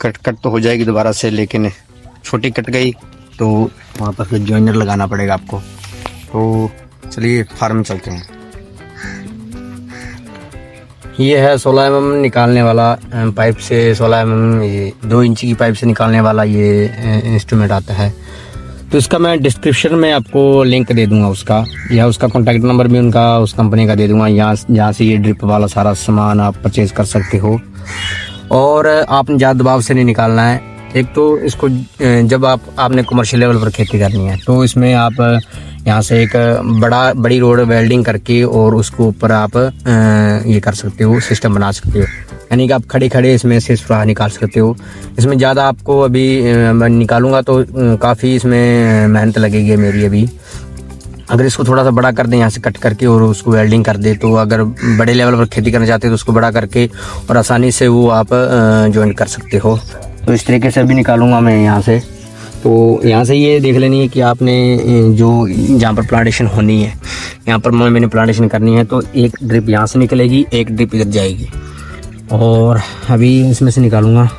Cut तो हो जाएगी दोबारा से, लेकिन छोटी कट गई तो वहाँ पर फिर जॉइनर लगाना पड़ेगा आपको। तो चलिए फार्म चलते हैं। ये है 16 mm निकालने वाला पाइप से 16 mm ये 2 इंच की पाइप से निकालने वाला ये इंस्ट्रूमेंट आता है। तो इसका मैं डिस्क्रिप्शन में आपको लिंक दे दूंगा उसका, या उसका कॉन्टैक्ट नंबर भी उनका उस कंपनी का दे दूंगा, यहाँ से ये ड्रिप वाला सारा सामान आप परचेज़ कर सकते हो। और आपने ज़्यादा दबाव से नहीं निकालना है। एक तो इसको जब आपने कमर्शियल लेवल पर खेती करनी है तो इसमें आप यहाँ से एक बड़ी रोड वेल्डिंग करके और उसको ऊपर आप ये कर सकते हो, सिस्टम बना सकते हो, यानी कि आप खड़े खड़े इसमें से सुराख निकाल सकते हो। इसमें ज़्यादा आपको अभी मैं निकालूंगा तो काफ़ी इसमें मेहनत लगेगी मेरी अभी। अगर इसको थोड़ा सा बड़ा कर दें यहाँ से कट करके और उसको वेल्डिंग कर दे, तो अगर बड़े लेवल पर खेती करना चाहते हो तो उसको बड़ा करके और आसानी से वो आप ज्वाइन कर सकते हो। तो इस तरीके से अभी निकालूंगा मैं यहाँ से। तो यहाँ से ये देख लेनी है कि आपने जो जहाँ पर प्लांटेशन होनी है, यहाँ पर मैंने प्लांटेशन करनी है, तो एक ड्रिप यहाँ से निकलेगी, एक ड्रिप इधर जाएगी। और अभी इसमें से निकालूंगा।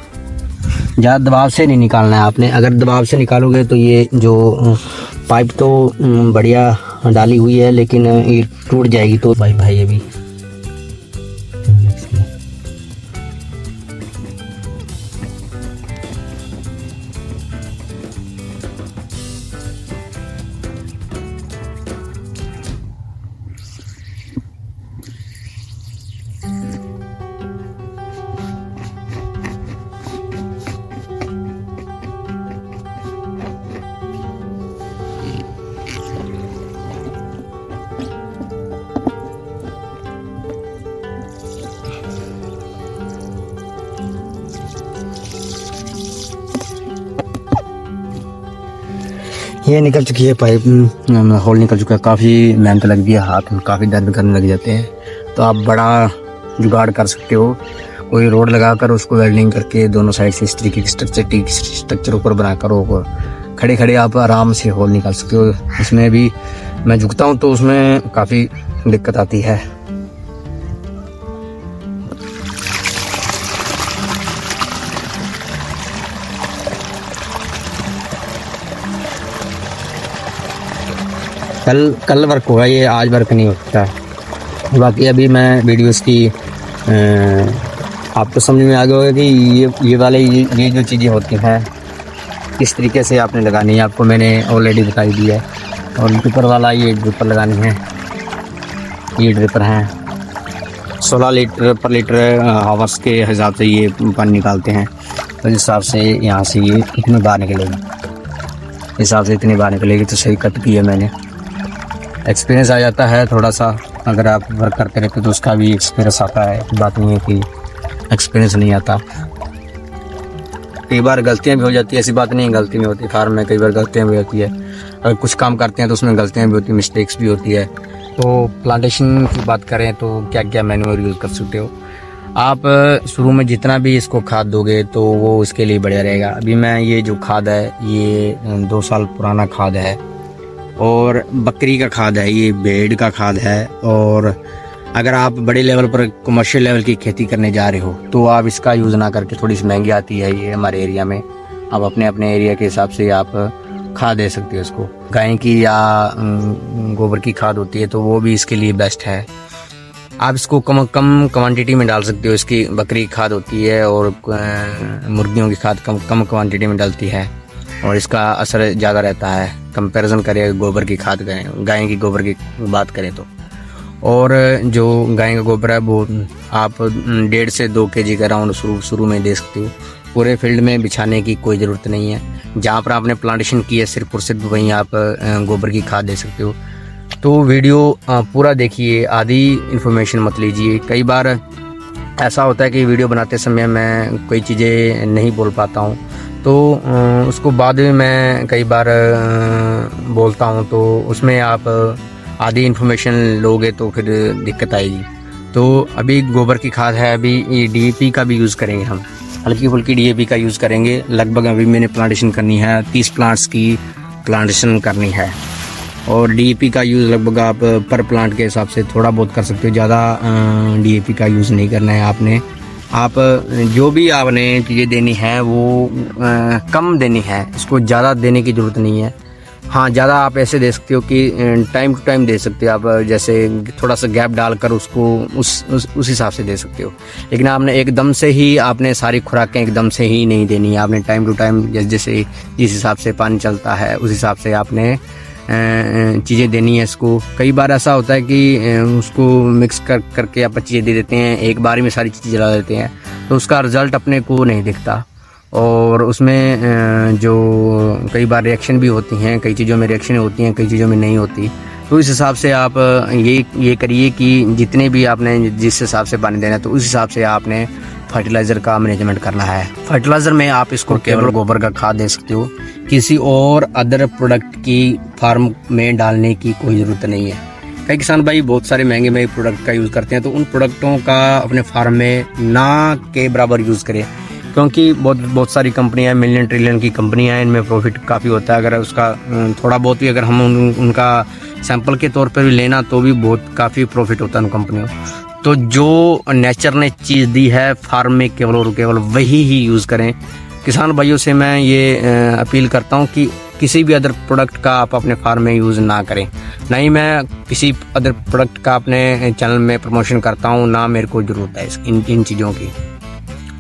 ज़्यादा दबाव से नहीं निकालना है आपने। अगर दबाव से निकालोगे तो ये जो पाइप तो बढ़िया डाली हुई है, लेकिन ये टूट जाएगी। तो भाई अभी ये निकल चुकी है पाइप, होल निकल चुका है। काफ़ी मेहनत लग गई है, हाथ में काफ़ी दर्द करने लग जाते हैं। तो आप बड़ा जुगाड़ कर सकते हो, कोई रोड लगाकर उसको वेल्डिंग करके दोनों साइड से इस तरीके की स्ट्रक्चर ऊपर बनाकर होकर खड़े खड़े आप आराम से होल निकाल सकते हो। इसमें भी मैं झुकता हूँ तो उसमें काफ़ी दिक्कत आती है। कल वर्क होगा ये, आज वर्क नहीं होता। बाकी अभी मैं वीडियोस की आपको समझ में आ गया होगा कि ये जो चीज़ें होती हैं किस तरीके से आपने लगानी है, आपको मैंने ऑलरेडी बताई दी है। और ड्रिपर वाला ये ड्रिपर लगानी है, ये ड्रिपर हैं 16 लीटर पर लीटर हावर्स के हिसाब से ये पानी निकालते हैं। तो इस हिसाब से यहाँ से ये इतनी बाहर निकलेगी, इस हिसाब से इतनी बाहर निकलेगी। तो सही कट की है मैंने। एक्सपीरियंस आ जाता है थोड़ा सा, अगर आप वर्क करते रहते तो उसका भी एक्सपीरियंस आता है। बात नहीं है कि एक्सपीरियंस नहीं आता। कई बार गलतियां भी हो जाती है, ऐसी बात नहीं है गलती नहीं होती। फार्म में कई बार गलतियां भी होती है, अगर कुछ काम करते हैं तो उसमें गलतियां भी होती है, मिस्टेक्स भी होती है। तो प्लांटेशन की बात करें तो क्या क्या मैन्योर यूज़ कर सकते हो आप। शुरू में जितना भी इसको खाद दोगे तो वो उसके लिए बढ़िया रहेगा। अभी मैं ये जो खाद है ये 2 साल पुराना खाद है, और बकरी का खाद है, ये भेड़ का खाद है। और अगर आप बड़े लेवल पर कमर्शियल लेवल की खेती करने जा रहे हो तो आप इसका यूज़ ना करके, थोड़ी सी महंगी आती है ये हमारे एरिया में, आप अपने एरिया के हिसाब से आप खाद दे सकते हो इसको। गाय की या गोबर की खाद होती है तो वो भी इसके लिए बेस्ट है। आप इसको कम क्वांटिटी में डाल सकते हो। इसकी बकरी की खाद होती है और मुर्गियों की खाद कम क्वांटिटी में डलती है, और इसका असर ज़्यादा रहता है कंपैरिजन करें गोबर की खाद करें, गाय की गोबर की बात करें तो। और जो गाय का गोबर है वो आप 1.5 से 2 kg का राउंड शुरू में दे सकते हो। पूरे फील्ड में बिछाने की कोई ज़रूरत नहीं है। जहाँ पर आपने प्लांटेशन की है सिर्फ और सिर्फ वहीं आप गोबर की खाद दे सकते हो। तो वीडियो पूरा देखिए, आधी इन्फॉर्मेशन मत लीजिए। कई बार ऐसा होता है कि वीडियो बनाते समय मैं कोई चीज़ें नहीं बोल पाता हूँ, तो उसको बाद में मैं कई बार बोलता हूँ, तो उसमें आप आधी इन्फॉर्मेशन लोगे तो फिर दिक्कत आएगी। तो अभी गोबर की खाद है, अभी ये DAP का भी यूज़ करेंगे हम, हल्की फुल्की DAP का यूज़ करेंगे। लगभग अभी मैंने प्लांटेशन करनी है, 30 प्लांट्स की प्लांटेशन करनी है। और DAP का यूज़ लगभग आप पर प्लांट के हिसाब से थोड़ा बहुत कर सकते हो, ज़्यादा DAP का यूज़ नहीं करना है आपने। आप जो भी आपने चीज़ें देनी है वो कम देनी है, इसको ज़्यादा देने की ज़रूरत नहीं है। हाँ, ज़्यादा आप ऐसे दे सकते हो कि टाइम टू टाइम दे सकते हो आप, जैसे थोड़ा सा गैप डालकर उसको उस हिसाब से दे सकते हो। लेकिन आपने एकदम से ही आपने सारी खुराकें एकदम से ही नहीं देनी है। आपने टाइम टू टाइम जैसे जिस हिसाब से पानी चलता है उस हिसाब से आपने चीज़ें देनी है इसको। कई बार ऐसा होता है कि उसको मिक्स करके आप चीज़ें दे देते हैं, एक बार में सारी चीज़ें जला देते हैं, तो उसका रिज़ल्ट अपने को नहीं दिखता। और उसमें जो कई बार रिएक्शन भी होती हैं, कई चीज़ों में रिएक्शन होती हैं, कई चीज़ों में नहीं होती। तो इस हिसाब से आप ये करिए कि जितने भी आपने जिस हिसाब से पानी देना है तो उस हिसाब से आपने फर्टिलाइज़र का मैनेजमेंट करना है। फर्टिलाइज़र में आप इसको केवल गोबर का खाद दे सकते हो, किसी और अदर प्रोडक्ट की फार्म में डालने की कोई ज़रूरत नहीं है। कई किसान भाई बहुत सारे महंगे महंगे प्रोडक्ट का यूज़ करते हैं, तो उन प्रोडक्टों का अपने फार्म में ना के बराबर यूज़ करें, क्योंकि बहुत सारी कंपनियां, मिलियन ट्रिलियन की कंपनियां हैं, इनमें प्रॉफिट काफ़ी होता है। अगर उसका थोड़ा बहुत भी अगर हम उनका सैंपल के तौर पर भी लेना तो भी बहुत काफ़ी प्रॉफिट होता है उन कंपनियों। तो जो नेचर ने चीज़ दी है फार्म में केवल और केवल वही ही यूज़ करें। किसान भाइयों से मैं ये अपील करता हूँ कि किसी भी अदर प्रोडक्ट का आप अपने फार्म में यूज़ ना करें। ना ही मैं किसी अदर प्रोडक्ट का अपने चैनल में प्रमोशन करता हूँ, ना मेरे को ज़रूरत है इन चीज़ों की।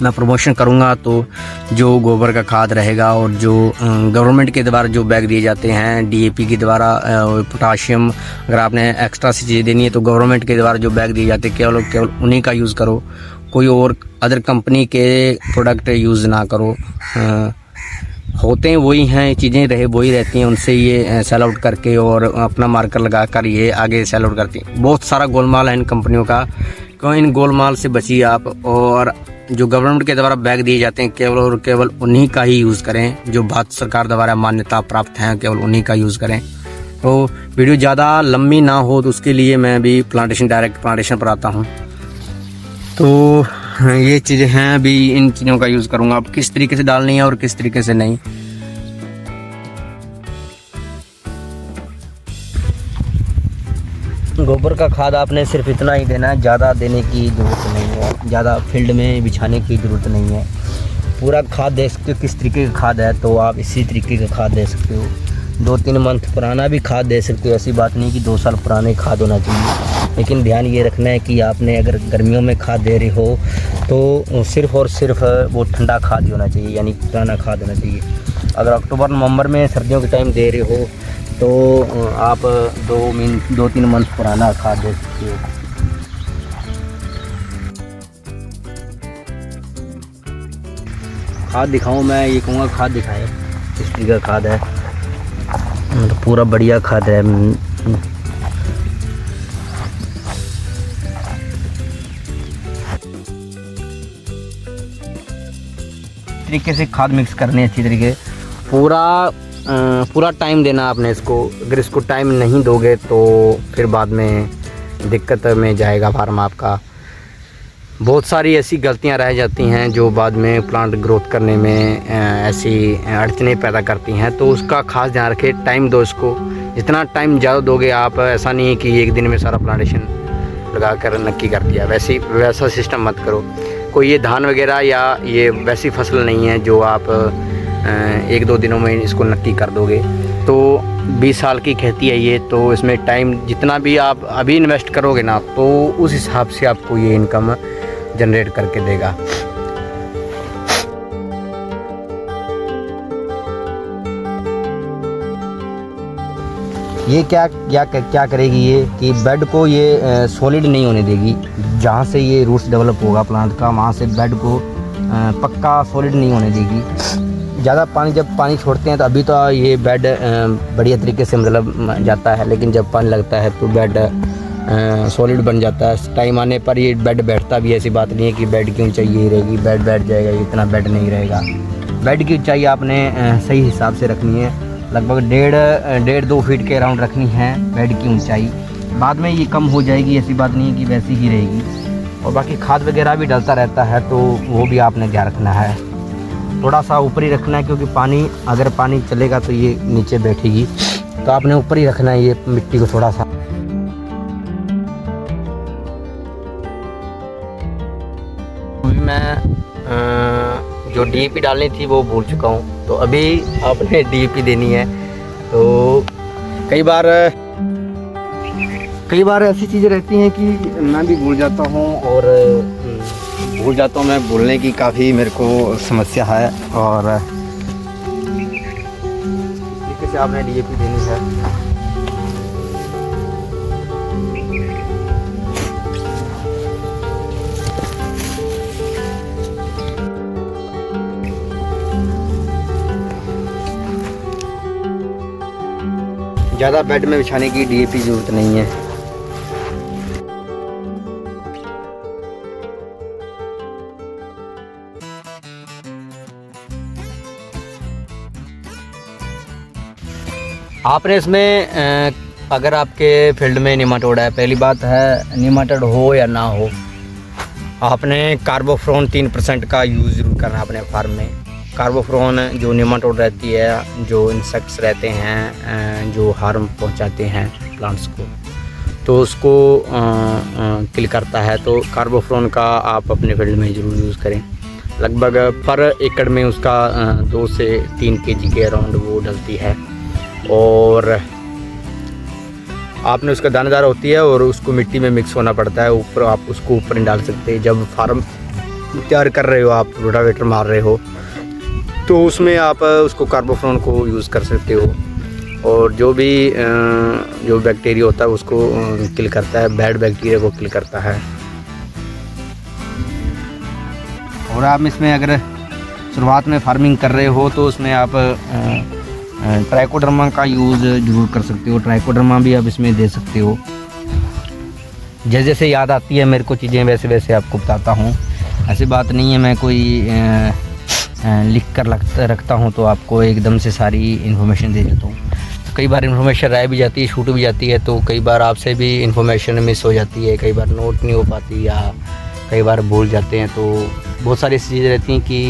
मैं प्रमोशन करूँगा तो जो गोबर का खाद रहेगा और जो गवर्नमेंट के द्वारा जो बैग दिए जाते हैं DAP के द्वारा, पोटाशियम, अगर आपने एक्स्ट्रा सी चीज़ें देनी है तो गवर्नमेंट के द्वारा जो बैग दिए जाते हैं केवल उन्हीं का यूज़ करो। कोई और अदर कंपनी के प्रोडक्ट यूज़ ना करो। होते हैं वही हैं, चीज़ें रहे वही रहती हैं, उनसे ये सेल आउट करके और अपना मार्कर लगा कर ये आगे सेल आउट करती हैं। बहुत सारा गोलमाल है इन कंपनियों का, क्यों इन गोलमाल से बचिए आप। और जो गवर्नमेंट के द्वारा बैग दिए जाते हैं केवल और केवल उन्हीं का ही यूज़ करें, जो भारत सरकार द्वारा मान्यता प्राप्त हैं केवल उन्हीं का यूज़ करें। तो वीडियो ज़्यादा लंबी ना हो तो उसके लिए मैं भी डायरेक्ट प्लांटेशन पर आता हूँ। तो ये चीज़ें हैं, अभी इन चीज़ों का यूज़ करूँगा। अब किस तरीके से डालनी है और किस तरीके से नहीं। गोबर का खाद आपने सिर्फ इतना ही देना है, ज़्यादा देने की ज़रूरत नहीं है, ज़्यादा फील्ड में बिछाने की ज़रूरत नहीं है। पूरा खाद दे सकते हो, किस तरीके का खाद है तो आप इसी तरीके का खाद दे सकते हो। 2-3 मंथ पुराना भी खाद दे सकते हो, ऐसी बात नहीं कि 2 साल पुराने खाद होना चाहिए। लेकिन ध्यान ये रखना है कि आपने अगर गर्मियों में खाद दे रहे हो तो सिर्फ़ और सिर्फ वो ठंडा खाद ही होना चाहिए, यानी पुराना खाद होना चाहिए। अगर अक्टूबर नवंबर में सर्दियों के टाइम दे रहे हो तो आप 2-3 मंथ पुराना खाद दे सकते हो। खाद दिखाऊं, मैं ये कहूँगा खाद दिखाएं किस तरीके का खाद है, मतलब पूरा बढ़िया खाद है। तरीके से खाद मिक्स करनी है अच्छी तरीके, पूरा टाइम देना आपने इसको। अगर इसको टाइम नहीं दोगे तो फिर बाद में दिक्कत में जाएगा फार्म आपका। बहुत सारी ऐसी गलतियां रह जाती हैं जो बाद में प्लांट ग्रोथ करने में ऐसी अड़चनें पैदा करती हैं, तो उसका खास ध्यान रखें। टाइम दो इसको, जितना टाइम ज़्यादा दोगे आप, ऐसा नहीं है कि एक दिन में सारा प्लांटेशन लगा कर नक्की कर दिया, वैसा सिस्टम मत करो। कोई ये धान वगैरह या ये वैसी फसल नहीं है जो आप 1-2 दिनों में इसको नक्की कर दोगे। तो 20 साल की खेती है ये, तो इसमें टाइम जितना भी आप अभी इन्वेस्ट करोगे ना तो उस हिसाब से आपको ये इनकम जनरेट करके देगा। ये क्या करेगी ये कि बेड को ये सॉलिड नहीं होने देगी। जहाँ से ये रूट्स डेवलप होगा प्लांट का, वहाँ से बेड को पक्का सॉलिड नहीं होने देगी। ज़्यादा पानी जब पानी छोड़ते हैं तो अभी तो ये बेड बढ़िया तरीके से मतलब जाता है, लेकिन जब पानी लगता है तो बेड सॉलिड बन जाता है। टाइम आने पर ये बेड बैठता भी, ऐसी बात नहीं है कि बेड की ऊंचाई यही रहेगी, बेड बैठ जाएगा, इतना बेड नहीं रहेगा। बेड की ऊंचाई आपने सही हिसाब से रखनी है, लगभग 1.5-2 फीट के अराउंड रखनी है बेड की ऊंचाई। बाद में ये कम हो जाएगी, ऐसी बात नहीं है कि वैसी ही रहेगी। और बाकी खाद वगैरह भी डलता रहता है तो वो भी आपने ध्यान रखना है। थोड़ा सा ऊपर ही रखना है, क्योंकि अगर पानी चलेगा तो ये नीचे बैठेगी, तो आपने ऊपर ही रखना है ये मिट्टी को थोड़ा सा। मैं डीएपी डालनी थी वो भूल चुका हूँ, तो अभी आपने डीएपी देनी है। तो कई बार ऐसी चीज़ें रहती हैं कि मैं भी भूल जाता हूँ, और मैं भूलने की काफ़ी मेरे को समस्या है। और तरीके से आपने डीएपी देनी है। ज़्यादा बेड में बिछाने की डीएपी ज़रूरत नहीं है। आपने इसमें अगर आपके फील्ड में निमाटोड है, पहली बात है निमाटोड हो या ना हो, आपने कार्बोफ्लोन 3% का यूज़ ज़रूर करना है अपने फार्म में। कार्बोफ्लोन जो निमाटोड रहती है, जो इंसेक्ट्स रहते हैं जो हार्म पहुंचाते हैं प्लांट्स को, तो उसको किल करता है। तो कार्बोफ्लोन का आप अपने फील्ड में ज़रूर यूज़ करें। लगभग पर एकड़ में उसका 2 से 3 kg के अराउंड वो डलती है। और आपने उसका दानेदार होती है और उसको मिट्टी में मिक्स होना पड़ता है। ऊपर आप उसको ऊपर नहीं डाल सकते। जब फार्म तैयार कर रहे हो, आप रोटावेटर मार रहे हो, तो उसमें आप उसको कार्बोफ्लोन को यूज़ कर सकते हो। और जो बैक्टीरिया होता है उसको किल करता है, बैड बैक्टीरिया को किल करता है। और आप इसमें अगर शुरुआत में फार्मिंग कर रहे हो तो उसमें आप ट्राइकोडर्मा का यूज़ ज़रूर कर सकते हो। ट्राइकोडर्मा भी आप इसमें दे सकते हो। जैसे जैसे याद आती है मेरे को चीज़ें, वैसे वैसे आपको बताता हूँ। ऐसी बात नहीं है मैं कोई लिख कर रखता हूँ तो आपको एकदम से सारी इन्फॉर्मेशन दे देता हूँ। तो कई बार इन्फॉर्मेशन रह भी जाती है, छूट भी जाती है, तो कई बार आपसे भी इन्फॉर्मेशन मिस हो जाती है, कई बार नोट नहीं हो पाती या कई बार भूल जाते हैं। तो बहुत सारी ऐसी चीज़ें रहती हैं कि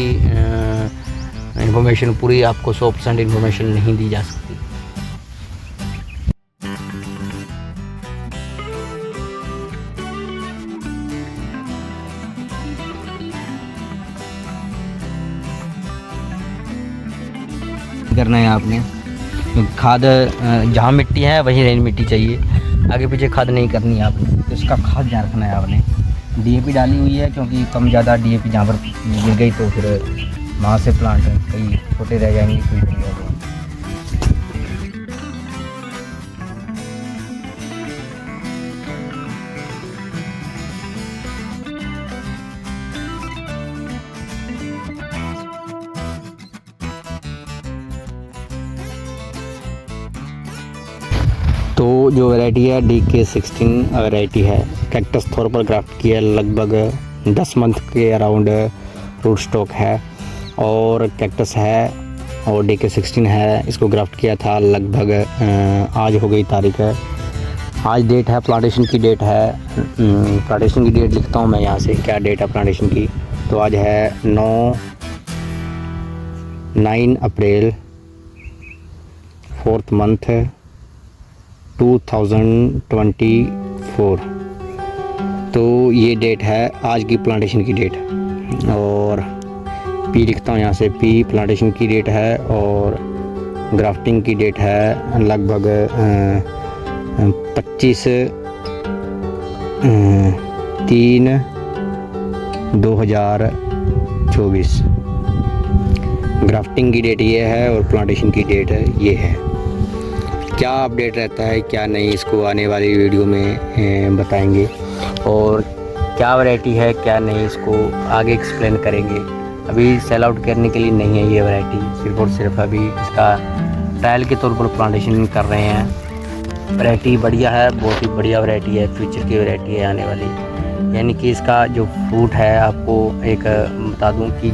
इन्फॉर्मेशन पूरी आपको 100% इन्फॉर्मेशन नहीं दी जा सकती। करना है आपने, क्योंकि खाद जहाँ मिट्टी है वहीं रेन मिट्टी चाहिए, आगे पीछे खाद नहीं करनी है आपने। तो इसका खास ध्यान रखना है आपने। डीएपी डाली हुई है क्योंकि कम ज़्यादा डीएपी जहाँ पर गिर गई तो फिर वहाँ से प्लांट कई छोटे रह जाएंगे, कोई बड़ी हो जाएंगे। तो जो वैरायटी है DK16 वैरायटी है, कैक्टस थोर पर ग्राफ्ट की है। लगभग 10 मंथ के अराउंड रूट स्टॉक है और कैक्टस है और DK16 है। इसको ग्राफ्ट किया था लगभग आज हो गई तारीख है, आज डेट है, प्लांटेशन की डेट है। प्लांटेशन की डेट लिखता हूँ मैं यहाँ से, क्या डेट है प्लांटेशन की। तो आज है 9 अप्रैल 4th मंथ 2024। तो ये डेट है आज की प्लांटेशन की डेट। और पी लिखता हूँ यहाँ से, पी प्लांटेशन की डेट है और ग्राफ्टिंग की डेट है लगभग 25/3/2024। ग्राफ्टिंग की डेट ये है और प्लांटेशन की डेट ये है। क्या अपडेट रहता है क्या नहीं, इसको आने वाली वीडियो में बताएंगे। और क्या वैरायटी है क्या नहीं, इसको आगे एक्सप्लेन करेंगे। अभी सेल आउट करने के लिए नहीं है ये वैरायटी, सिर्फ और सिर्फ अभी इसका ट्रायल के तौर पर प्लांटेशन कर रहे हैं। वैरायटी बढ़िया है, बहुत ही बढ़िया वैरायटी है, फ्यूचर की वैरायटी है आने वाली। यानी कि इसका जो फ्रूट है, आपको एक बता दूं कि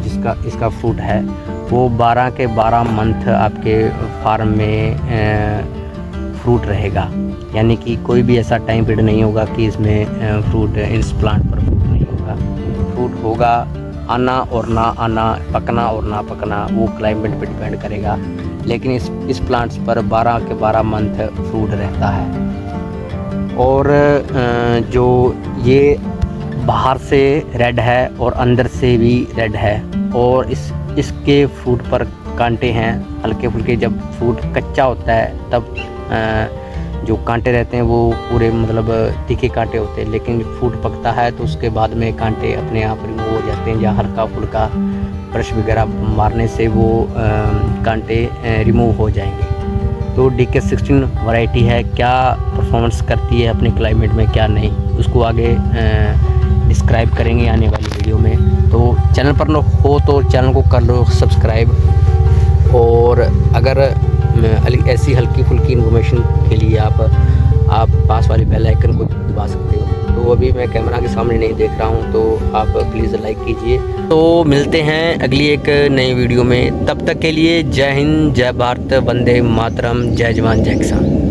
इसका फ्रूट है वो 12 के 12 मंथ आपके फार्म में फ्रूट रहेगा। यानी कि कोई भी ऐसा टाइम पीरियड नहीं होगा कि इसमें फ्रूट, इस प्लांट पर फ्रूट नहीं होगा। फ्रूट होगा, आना और ना आना, पकना और ना पकना, वो क्लाइमेट पे डिपेंड करेगा। लेकिन इस प्लांट्स पर 12 के 12 मंथ फ्रूट रहता है। और जो ये बाहर से रेड है और अंदर से भी रेड है, और इसके फ्रूट पर कांटे हैं हल्के फुल्के। जब फ्रूट कच्चा होता है तब जो कांटे रहते हैं वो पूरे मतलब तीखे कांटे होते हैं, लेकिन फ्रूट पकता है तो उसके बाद में कांटे अपने आप रिमूव हो जाते हैं, या हल्का फुल्का ब्रश वगैरह मारने से वो कांटे रिमूव हो जाएंगे। तो DK16 वैरायटी है, क्या परफॉर्मेंस करती है अपने क्लाइमेट में क्या नहीं, उसको आगे डिस्क्राइब करेंगे आने वाली वीडियो में। तो चैनल पर हो तो चैनल को कर लो सब्सक्राइब, और अगर ऐसी हल्की फुल्की इन्फॉर्मेशन के लिए आप पास वाले बेल आइकन को दबा सकते हो। तो अभी मैं कैमरा के सामने नहीं देख रहा हूँ, तो आप प्लीज़ लाइक कीजिए। तो मिलते हैं अगली एक नई वीडियो में, तब तक के लिए जय हिंद, जय भारत, वंदे मातरम, जय जवान जय किसान।